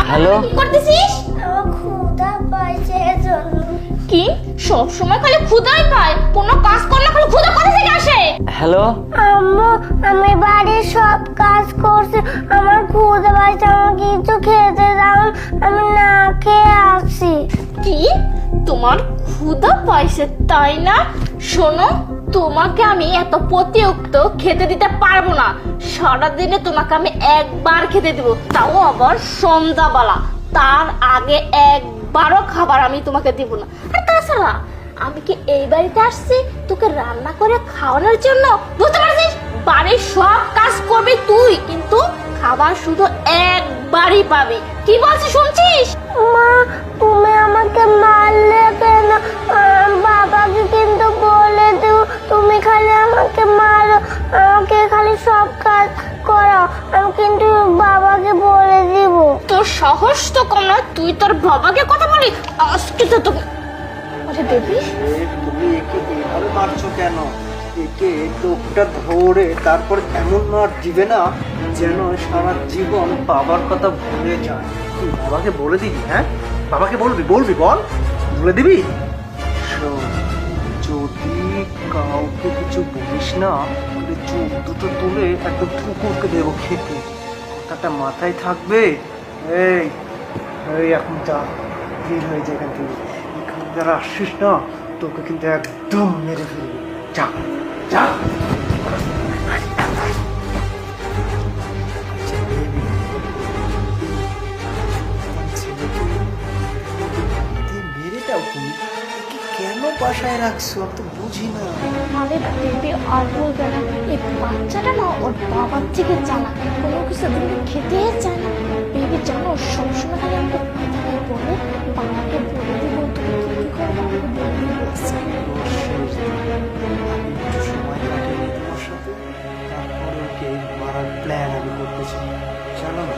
Hello, কি করতেছিস? আমার ক্ষুধা পাইছে এজন্য। কি সব সময় খালি ক্ষুধাই পায়, কোনো কাজ করলে খালি ক্ষুধা কোথা থেকে আসে? হ্যালো। আম্মু, আমি বাড়ির সব কাজ করছি, আমার ক্ষুধা পাইছে, আমার কিছু খেতে দাও, আমি না খেয়ে আসছি। কি তোমার ক্ষুধা পাইছে তাই না? শোনো, তোমাকে আমি এত প্রতিউক্ত খেতে দিতে পারবো না। সারাদিনে তোমাকে আমি একবার খেতে দেবো, তাও আবার সন্ধ্যাবেলা। তার আগে একবারও খাবার আমি তোমাকে দিব না। আর তাছাড়া আমি কি এই বাড়িতে আসছি তোকে রান্না করে খাওয়ানোর জন্য? বুঝতে পারছিস? বাড়ির সব কাজ করবি তুই, কিন্তু খাবার শুধু একবারই পাবি। কি বলছিস শুনছিস? মা, তুমি আমাকে মারলে কেন? বাবাকে কিন্তু বলে দিও, তুমি খালি আমাকে মারো, আমাকে খালি সব কাজ করো, আমি কিন্তু বাবাকে বলে দিব। তোর সাহস তো কম না, তুই তোর বাবাকে কথা বলি? আজকে তো তোকে। আরে বেবি, তুমি একে এভাবে মারছো কেন? একে টোপটা ধরে তারপর এমন মার দিবে না যেন সারা জীবন বাবার কথা ভুলে যায়। তুই বাবাকে বলে দিবি? হ্যাঁ, বাবাকে বলবি? বলবি, বল, বলে দিবি? শোন, যদি কাউকে কিছু বলিস না, তাহলে চোখ দুটো তুলে একদম কুকুরকে দেবো খেতে। কথাটা মাথায় থাকবে। এই এই এখন যা, ভিড় হয়ে যায় এখান থেকে। এখানে যারা আসছিস না, তোকে কিন্তু একদম মেরে ফেলবি। যা যা। মেরেটাও তুমি কেন বাসায় রাখছো? আমি তো বুঝি না। আরে বেবি আর বলবে না, এই বাচ্চাটা না ওর বাবার থেকে জানা, কোনো কিছু তুমি খেতে চায় না। বেবি জানো, সবসময় খালি আমাকে কথাই বলে, বাবাকে বলে দিব। তুমি কি করবো আমাকে বলে দিব। একটু সময় কাটিয়ে তোমার সাথে, তারপরে ওকে মারার প্ল্যান আমি করতেছি, জানো না?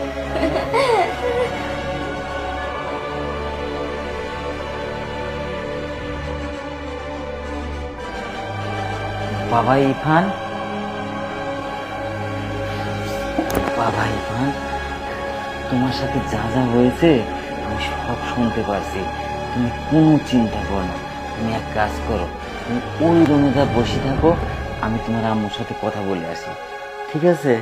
বাবা ইরফান, বাবা ইরফান, তোমার সাথে যা যা হয়েছে আমি সব শুনতে পারছি। তুমি কোনো চিন্তা করো না। তুমি এক কাজ করো, তুমি ওই রুমে যা বসে থাকো, আমি তোমার আম্মুর সাথে কথা বলে আসি, ঠিক আছে?